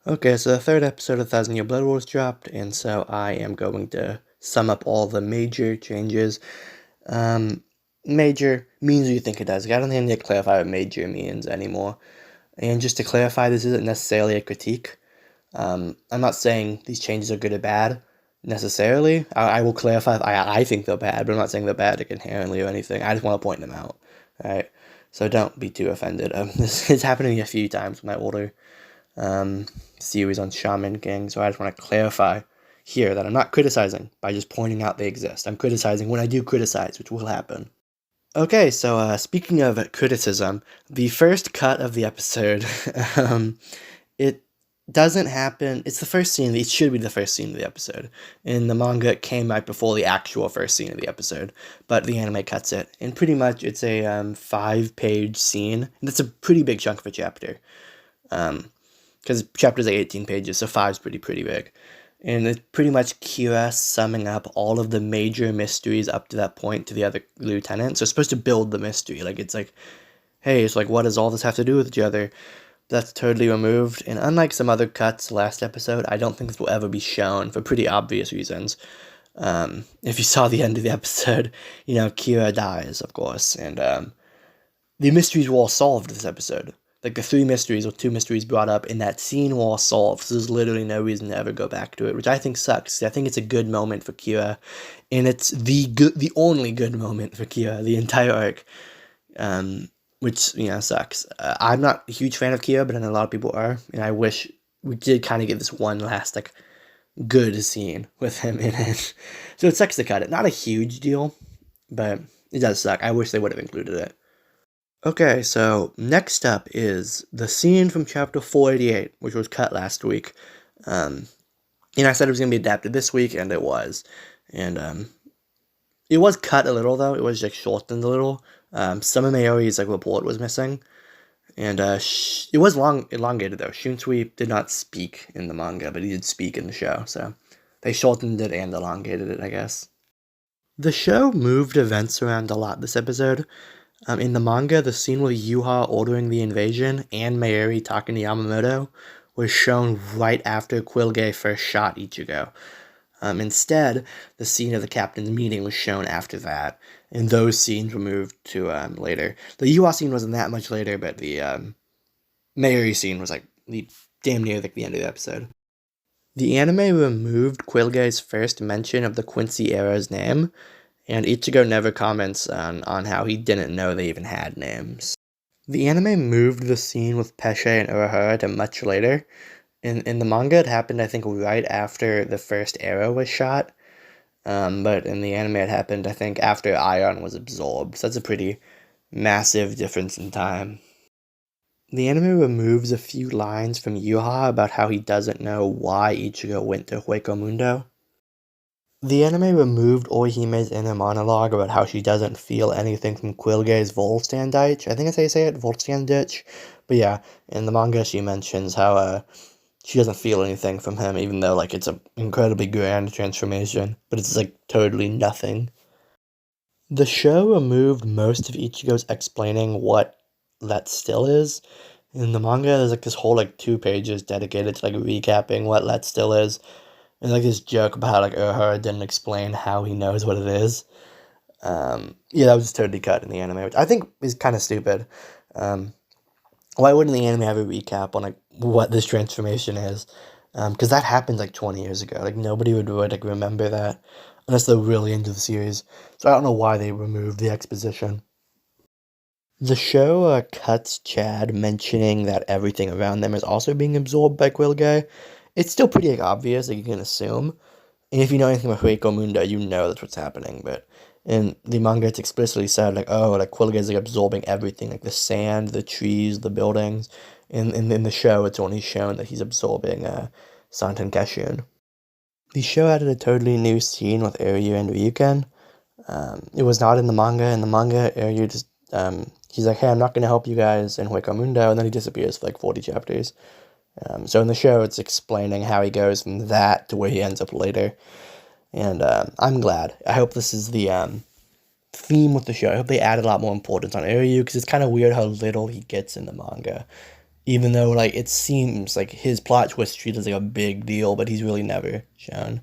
Okay, so the third episode of Thousand Year Blood Wars dropped, and so I am going to sum up all the major changes. Um, Major means what you think it does. I don't think I need to clarify what major means anymore. And just to clarify, this isn't necessarily a critique. I'm not saying these changes are good or bad necessarily. I will clarify if I think they're bad, but I'm not saying they're bad like, inherently or anything. I just want to point them out. Right? So don't be too offended. This has happened to me a few times with my older um, series on Shaman King, so I just want to clarify here that I'm not criticizing by just pointing out they exist. I'm criticizing when I do criticize, which will happen. Okay, so speaking of criticism, the first cut of the episode, um, it doesn't happen. It's the first scene. It should be the first scene of the episode. In the manga, it came right before the actual first scene of the episode, but the anime cuts it. And pretty much, it's a 5-page scene. And that's a pretty big chunk of a chapter. Because chapters are 18 pages, so 5 is pretty big. And it's pretty much Kira summing up all of the major mysteries up to that point to the other lieutenants. So it's supposed to build the mystery. It's like, hey, it's like, what does all this have to do with each other? That's totally removed. And unlike some other cuts last episode, I don't think this will ever be shown for pretty obvious reasons. If you saw the end of the episode, Kira dies, of course. And the mysteries were all solved this episode. Like the 3 mysteries or 2 mysteries brought up in that scene were all solved. So there's literally no reason to ever go back to it, which I think sucks. I think it's a good moment for Kira, and it's the only good moment for Kira the entire arc, which sucks. I'm not a huge fan of Kira, but I know a lot of people are, and I wish we did kind of get this one last good scene with him in it. So it sucks to cut it. Not a huge deal, but it does suck. I wish they would have included it. Okay, so next up is the scene from chapter 488, which was cut last week. And I said it was going to be adapted this week, and it was. And it was cut a little, though. It was shortened a little. Some of Mayori's report was missing. And it was elongated, though. Shunsui did not speak in the manga, but he did speak in the show. So they shortened it and elongated it, I guess. The show moved events around a lot this episode. In the manga, the scene with Yuha ordering the invasion and Mayuri talking to Yamamoto was shown right after Quilge first shot Ichigo. Instead, the scene of the captain's meeting was shown after that, and those scenes were moved to later. The Yuha scene wasn't that much later, but the Mayuri scene was damn near the end of the episode. The anime removed Quilge's first mention of the Quincy era's name, and Ichigo never comments on how he didn't know they even had names. The anime moved the scene with Pesce and Urahara to much later. In the manga, it happened, I think, right after the first arrow was shot. But in the anime, it happened, I think, after Ion was absorbed. So that's a pretty massive difference in time. The anime removes a few lines from Yuha about how he doesn't know why Ichigo went to Hueco Mundo. The anime removed Ohime's inner monologue about how she doesn't feel anything from Quilge's Volstanditch. I think that's how you say it, Volstanditch. But yeah, in the manga she mentions how she doesn't feel anything from him, even though it's an incredibly grand transformation. But it's totally nothing. The show removed most of Ichigo's explaining what Let Still is. In the manga, there's this whole 2 pages dedicated to recapping what Let Still is. And this joke about how Urahara didn't explain how he knows what it is. Yeah, that was just totally cut in the anime, which I think is kind of stupid. Why wouldn't the anime have a recap on what this transformation is? Because that happened 20 years ago. Nobody would really remember that unless they're really into the series. So I don't know why they removed the exposition. The show cuts Chad mentioning that everything around them is also being absorbed by Quilge. It's still pretty obvious, you can assume. And if you know anything about Hueco Mundo, you know that's what's happening. But in the manga, it's explicitly said, Quilge is absorbing everything, the sand, the trees, the buildings. And in the show, it's only shown that he's absorbing Santen Kashun. The show added a totally new scene with Iryu and Ryuken. It was not in the manga. In the manga, Iryu just, he's like, hey, I'm not going to help you guys in Hueco Mundo, and then he disappears for 40 chapters. So in the show, it's explaining how he goes from that to where he ends up later. And I'm glad. I hope this is the theme with the show. I hope they add a lot more importance on Iryu, because it's kind of weird how little he gets in the manga. Even though, like, it seems like his plot twist treated as like a big deal, but he's really never shown.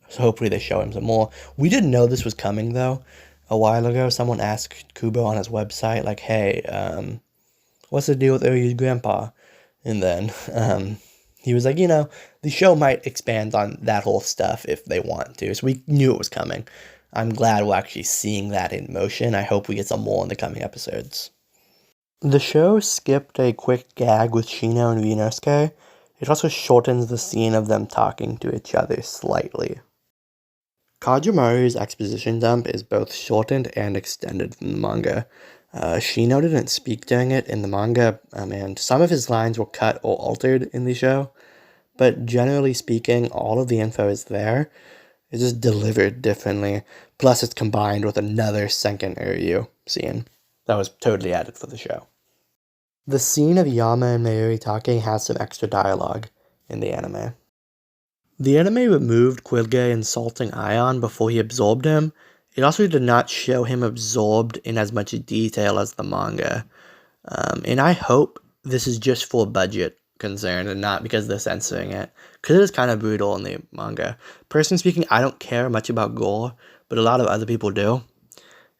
So hopefully they show him some more. We didn't know this was coming though. A while ago, someone asked Kubo on his website, like, "Hey, what's the deal with Oryu's grandpa?" And then he was like, the show might expand on that whole stuff if they want to. So we knew it was coming. I'm glad we're actually seeing that in motion. I hope we get some more in the coming episodes. The show skipped a quick gag with Shin'o and Ryunosuke. It also shortens the scene of them talking to each other slightly. Kajumaru's exposition dump is both shortened and extended from the manga. Shino didn't speak during it in the manga, and some of his lines were cut or altered in the show, but generally speaking, all of the info is there. It's just delivered differently, plus it's combined with another Senken Uryu scene that was totally added for the show. The scene of Yama and Mayuri talking has some extra dialogue in the anime. The anime removed Quilge insulting Ion before he absorbed him. It also did not show him absorbed in as much detail as the manga. And I hope this is just for budget concern and not because they're censoring it. Because it is kind of brutal in the manga. Personally speaking, I don't care much about gore, but a lot of other people do.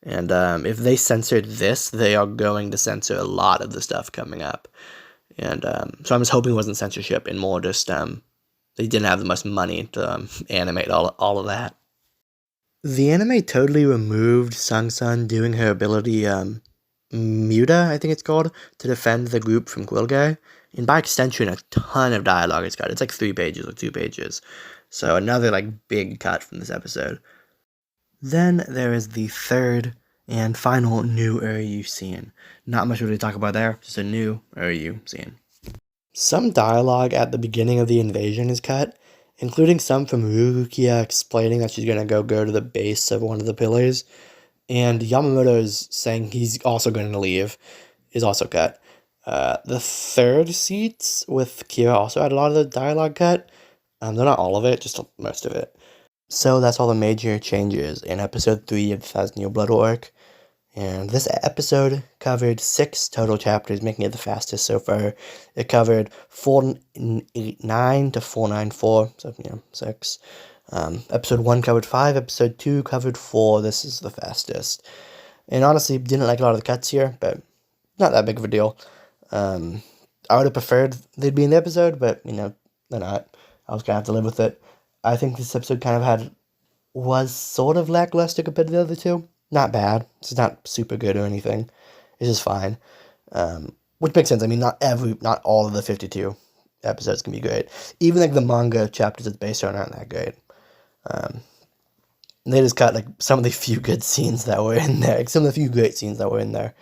And if they censored this, they are going to censor a lot of the stuff coming up. And so I'm just hoping it wasn't censorship and more just they didn't have the much money to animate all of that. The anime totally removed Sung-sun doing her ability, Muta, I think it's called, to defend the group from Quilge. And by extension, a ton of dialogue is cut. It's like 3 pages or 2 pages. So another, like, big cut from this episode. Then there is the third and final new Uryu scene. Not much really to talk about there, just a new Uryu scene. Some dialogue at the beginning of the invasion is cut, including some from Rukia explaining that she's gonna go to the base of one of the pillars, and Yamamoto's saying he's also going to leave is also cut. The third seats with Kira also had a lot of the dialogue cut. They're not all of it, just most of it. So that's all the major changes in episode 3 of the Thousand Year Blood arc. And this episode covered 6 total chapters, making it the fastest so far. It covered 489 to 494, so 6. Episode 1 covered 5, episode 2 covered 4. This is the fastest. And honestly, didn't like a lot of the cuts here, but not that big of a deal. I would have preferred they'd be in the episode, but, they're not. I was going to have to live with it. I think this episode was sort of lackluster compared to the other two. Not bad. It's not super good or anything. It's just fine. Which makes sense. I mean, not all of the 52 episodes can be great. Even like the manga chapters it's based on aren't that great. They just cut like some of the few good scenes that were in there. Like, some of the few great scenes that were in there.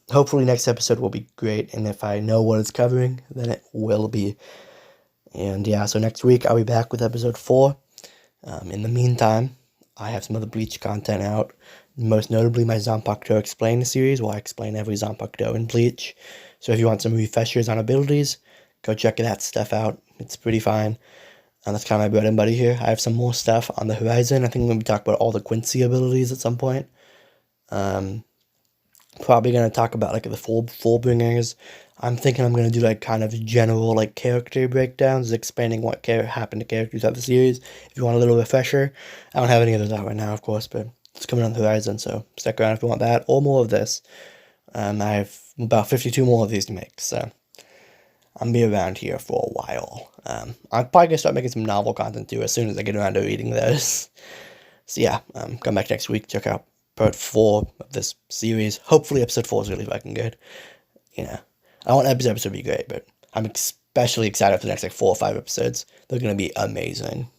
Hopefully next episode will be great, and if I know what it's covering, then it will be. And yeah, so next week I'll be back with episode 4. In the meantime, I have some other Bleach content out, most notably my Zanpakuto Explain series, where I explain every Zanpakuto in Bleach. So if you want some refreshers on abilities, go check that stuff out. It's pretty fine. And that's kind of my bread and butter here. I have some more stuff on the horizon. I think I'm going to talk about all the Quincy abilities at some point. Probably going to talk about like the Fullbringers. I'm thinking I'm going to do like kind of general like character breakdowns, explaining what happened to characters of the series. If you want a little refresher, I don't have any of those out right now, of course, but it's coming on the horizon, so stick around if you want that or more of this. I have about 52 more of these to make, so I'll be around here for a while. I'm probably going to start making some novel content too as soon as I get around to reading those. So yeah, come back next week, check out part 4 of this series. Hopefully episode 4 is really fucking good. I want episode to be great, but I'm especially excited for the next 4 or 5 episodes. They're going to be amazing.